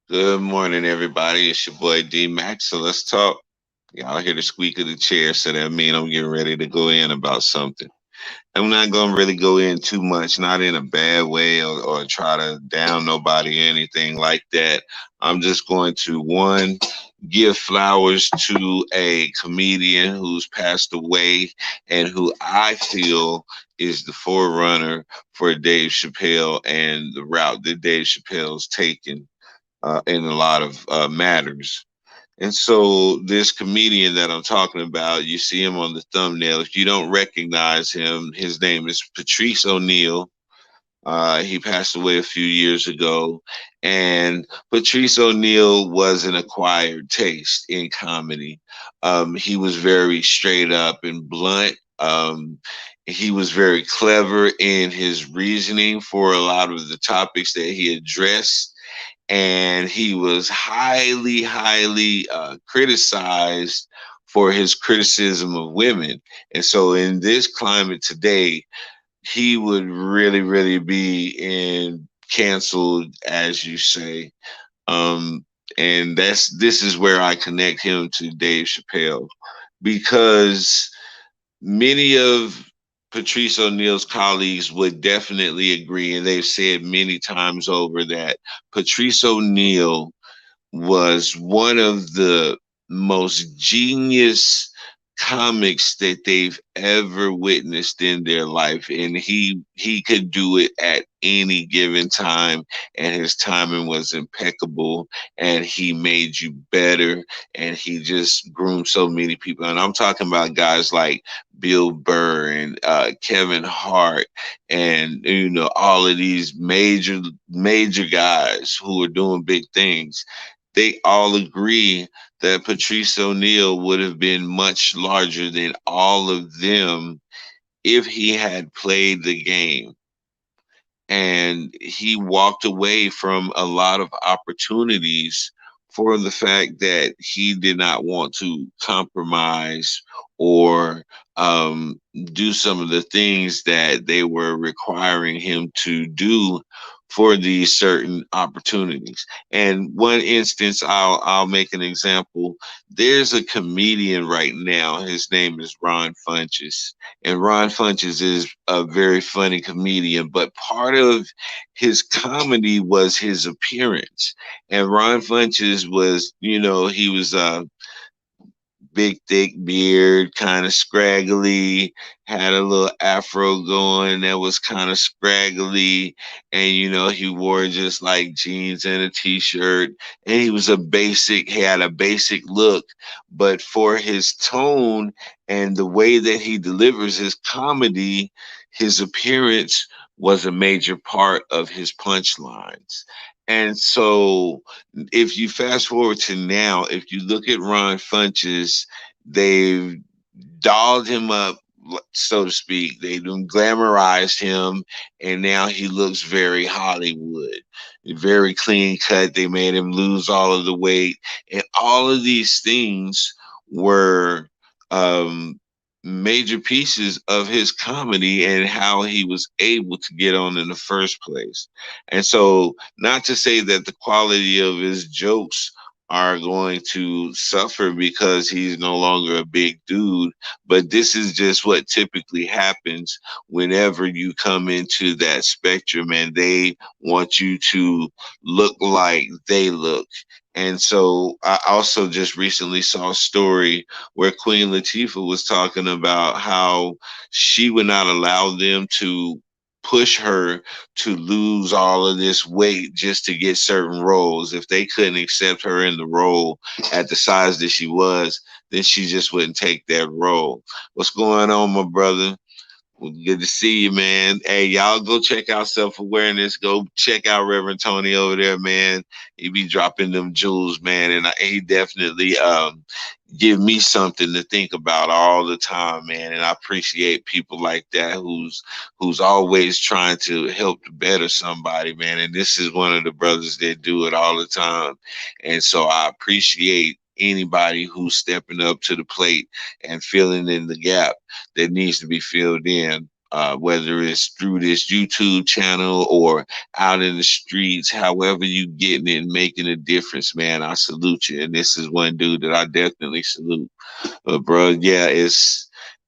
Good morning, everybody. It's your boy D Max. So let's talk. Y'all hear the squeak of the chair, so that means I'm getting ready to go in about something. I'm not gonna really go in too much, not in a bad way or try to down nobody or anything like that. I'm just going to give flowers to a comedian who's passed away and who I feel is the forerunner for Dave Chappelle and the route that Dave Chappelle's taken in a lot of matters. And so, this comedian that I'm talking about, you see him on the thumbnail. If you don't recognize him, his name is Patrice Oneal. He passed away a few years ago. And Patrice O'Neill was an acquired taste in comedy. He was very straight up and blunt. He was very clever in his reasoning for a lot of the topics that he addressed, and he was highly criticized for his criticism of women. And so, in this climate today, he would really be in canceled, as you say. Um, and this is where I connect him to Dave Chappelle, because many of Patrice O'Neal's colleagues would definitely agree, and they've said many times over that Patrice O'Neal was one of the most genius comics that they've ever witnessed in their life, and he could do it at any given time, and his timing was impeccable, and he made you better, and he just groomed so many people. And I'm talking about guys like Bill Burr and Kevin Hart, and all of these major guys who are doing big things. They all agree that Patrice O'Neal would have been much larger than all of them if he had played the game. And he walked away from a lot of opportunities for the fact that he did not want to compromise or do some of the things that they were requiring him to do for these certain opportunities. And one instance, I'll make an example. There's a comedian right now. His name is Ron Funches, and Ron Funches is a very funny comedian, but part of his comedy was his appearance. And Ron Funches was, he was big, thick beard, kind of scraggly, had a little afro going that was kind of scraggly. And, he wore just like jeans and a t shirt. And he had a basic look. But for his tone and the way that he delivers his comedy, his appearance was a major part of his punchlines. And so, if you fast forward to now, if you look at Ron Funches, they've dolled him up, so to speak. They done glamorized him, and now he looks very Hollywood, very clean cut. They made him lose all of the weight, and all of these things were um, major pieces of his comedy and how he was able to get on in the first place. And so, not to say that the quality of his jokes are going to suffer because he's no longer a big dude, but this is just what typically happens whenever you come into that spectrum and they want you to look like they look. And so I also just recently saw a story where Queen Latifah was talking about how she would not allow them to push her to lose all of this weight just to get certain roles. If they couldn't accept her in the role at the size that she was, then she just wouldn't take that role. What's going on, my brother? Well, good to see you, man. Hey, y'all go check out Self Awareness. Go check out Reverend Tony over there, man. He be dropping them jewels, man, and he definitely give me something to think about all the time, man. And I appreciate people like that who's always trying to help to better somebody, man. And this is one of the brothers that do it all the time. And so I appreciate anybody who's stepping up to the plate and filling in the gap that needs to be filled in. whether it's through this YouTube channel or out in the streets, however you getting it and making a difference, man. I salute you. And this is one dude that I definitely salute. Bro, yeah,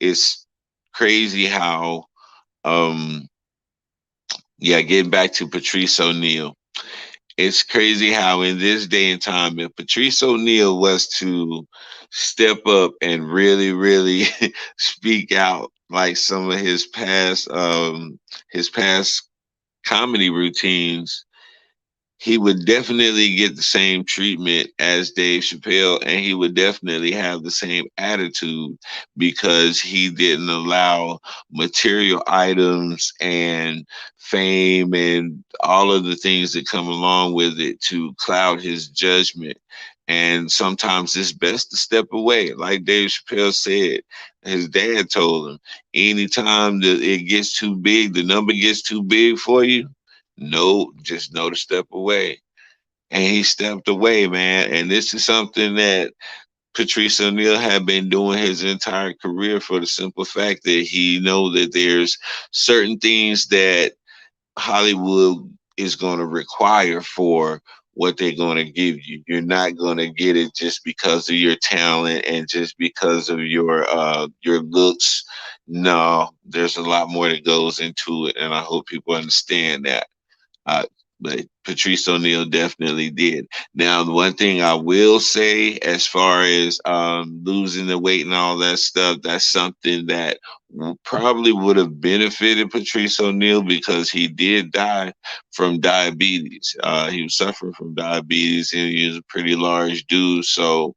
it's crazy how um yeah, getting back to Patrice O'Neal. It's crazy how in this day and time, if Patrice O'Neal was to step up and really, really speak out like some of his past comedy routines, he would definitely get the same treatment as Dave Chappelle, and he would definitely have the same attitude because he didn't allow material items and fame and all of the things that come along with it to cloud his judgment. And sometimes it's best to step away. Like Dave Chappelle said, his dad told him, anytime that it gets too big, the number gets too big for you, no, just know to step away. And he stepped away, man. And this is something that Patrice O'Neal had been doing his entire career for the simple fact that he know that there's certain things that Hollywood is going to require for what they're going to give you. You're not going to get it just because of your talent and just because of your looks. No, there's a lot more that goes into it, and I hope people understand that. Uh, but Patrice O'Neal definitely did. Now, the one thing I will say, as far as losing the weight and all that stuff, that's something that probably would have benefited Patrice O'Neal because he did die from diabetes. He was suffering from diabetes, and he was a pretty large dude. So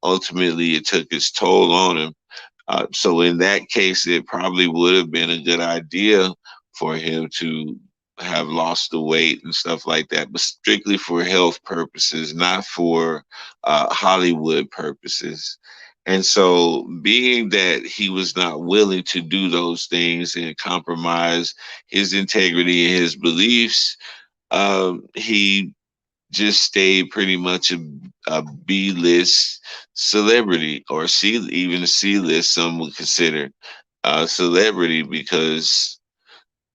ultimately, it took its toll on him. So in that case, it probably would have been a good idea for him to have lost the weight and stuff like that, but strictly for health purposes, not for Hollywood purposes. And so, being that he was not willing to do those things and compromise his integrity and his beliefs, he just stayed pretty much a B-list celebrity, or even a C-list, some would consider a celebrity, because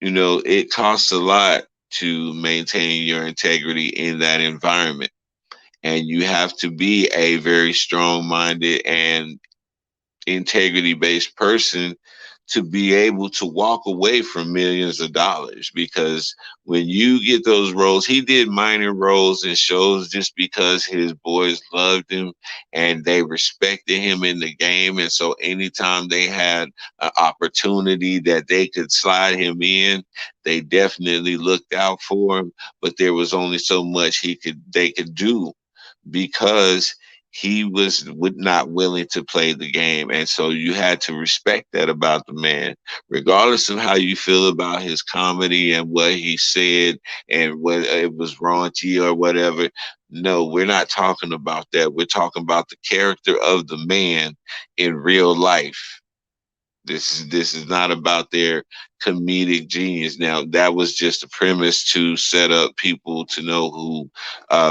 it costs a lot to maintain your integrity in that environment. And you have to be a very strong minded and integrity based person to be able to walk away from millions of dollars, because when you get those roles, he did minor roles in shows just because his boys loved him and they respected him in the game. And so anytime they had an opportunity that they could slide him in, they definitely looked out for him. But there was only so much they could do, because he was not willing to play the game. And so you had to respect that about the man, regardless of how you feel about his comedy and what he said and whether it was raunchy or whatever. No, we're not talking about that. We're talking about the character of the man in real life. This is not about their comedic genius. Now, that was just a premise to set up people to know who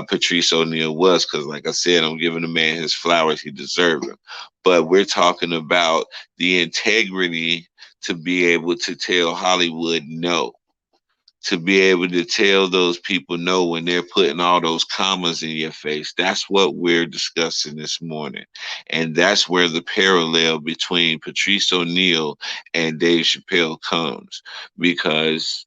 Patrice O'Neal was, because, like I said, I'm giving the man his flowers; he deserved them. But we're talking about the integrity to be able to tell Hollywood no, to be able to tell those people no when they're putting all those commas in your face. That's what we're discussing this morning. And that's where the parallel between Patrice O'Neal and Dave Chappelle comes. Because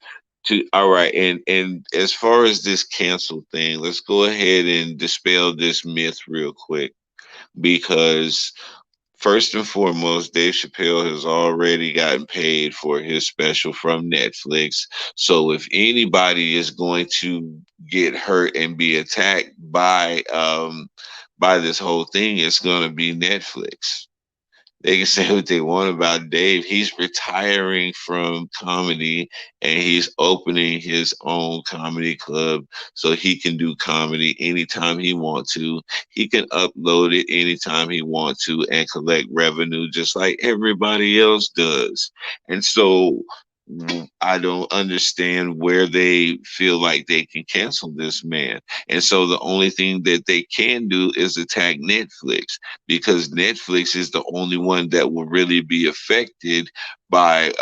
all right, and as far as this cancel thing, let's go ahead and dispel this myth real quick. Because first and foremost, Dave Chappelle has already gotten paid for his special from Netflix. So if anybody is going to get hurt and be attacked by this whole thing, it's going to be Netflix. They can say what they want about Dave. He's retiring from comedy and he's opening his own comedy club so he can do comedy anytime he wants to. He can upload it anytime he wants to and collect revenue just like everybody else does. And so I don't understand where they feel like they can cancel this man. And so the only thing that they can do is attack Netflix, because Netflix is the only one that will really be affected by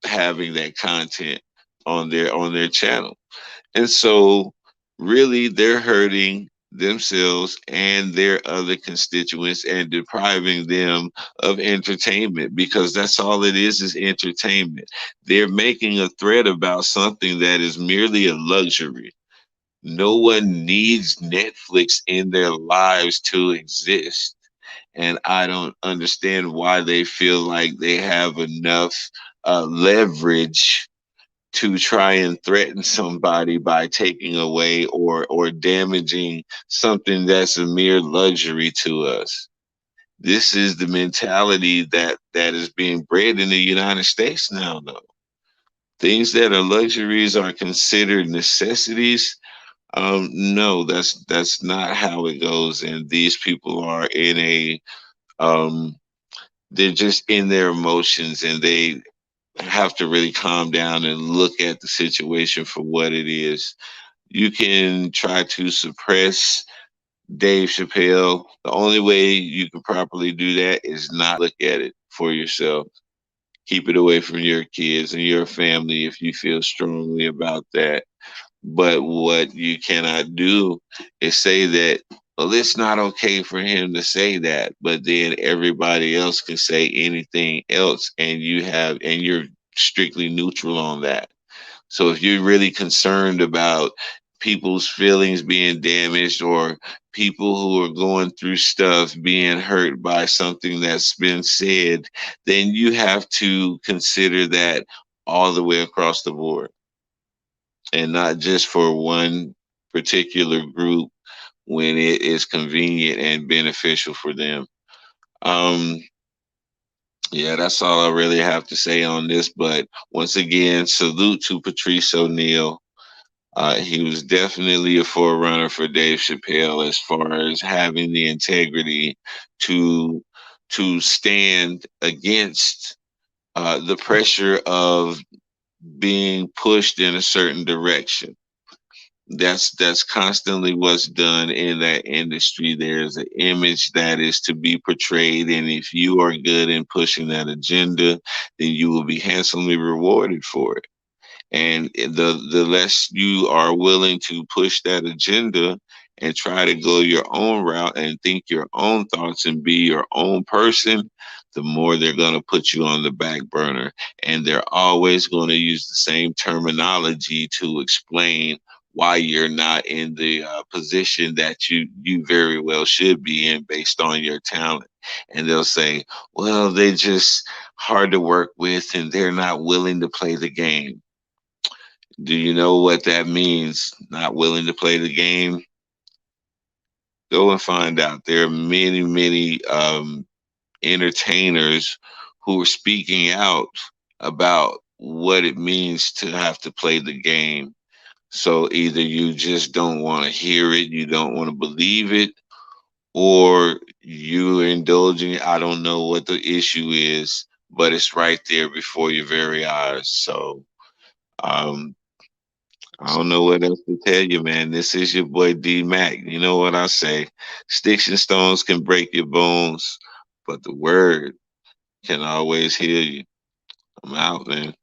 having that content on their channel. And so, really, they're hurting themselves and their other constituents and depriving them of entertainment, because that's all it is entertainment. They're making a threat about something that is merely a luxury. No one needs Netflix in their lives to exist. And I don't understand why they feel like they have enough leverage to try and threaten somebody by taking away or damaging something that's a mere luxury to us. This is the mentality that is being bred in the United States now, though. Things that are luxuries are considered necessities. No, that's not how it goes. And these people are in a um, they're just in their emotions, and they have to really calm down and look at the situation for what it is. You can try to suppress Dave Chappelle. The only way you can properly do that is not look at it for yourself. Keep it away from your kids and your family if you feel strongly about that. But what you cannot do is say that, well, it's not okay for him to say that, but then everybody else can say anything else, and you're strictly neutral on that. So if you're really concerned about people's feelings being damaged, or people who are going through stuff being hurt by something that's been said, then you have to consider that all the way across the board, and not just for one particular group when it is convenient and beneficial for them. Um, yeah, that's all I really have to say on this. But once again, salute to Patrice Oneal. He was definitely a forerunner for Dave Chappelle as far as having the integrity to stand against the pressure of being pushed in a certain direction. That's constantly what's done in that industry. There's an image that is to be portrayed, and if you are good in pushing that agenda, then you will be handsomely rewarded for it. And the less you are willing to push that agenda and try to go your own route and think your own thoughts and be your own person, the more they're going to put you on the back burner. And they're always going to use the same terminology to explain why you're not in the position that you very well should be in based on your talent. And they'll say, well, they just hard to work with and they're not willing to play the game. Do you know what that means? Not willing to play the game? Go and find out. There are many, many entertainers who are speaking out about what it means to have to play the game. So either you just don't want to hear it, you don't want to believe it, or you're indulging. I don't know what the issue is, but it's right there before your very eyes. So um, I don't know what else to tell you, man. This is your boy D Mac. You know what I say? Sticks and stones can break your bones, but the word can always heal you. I'm out, man.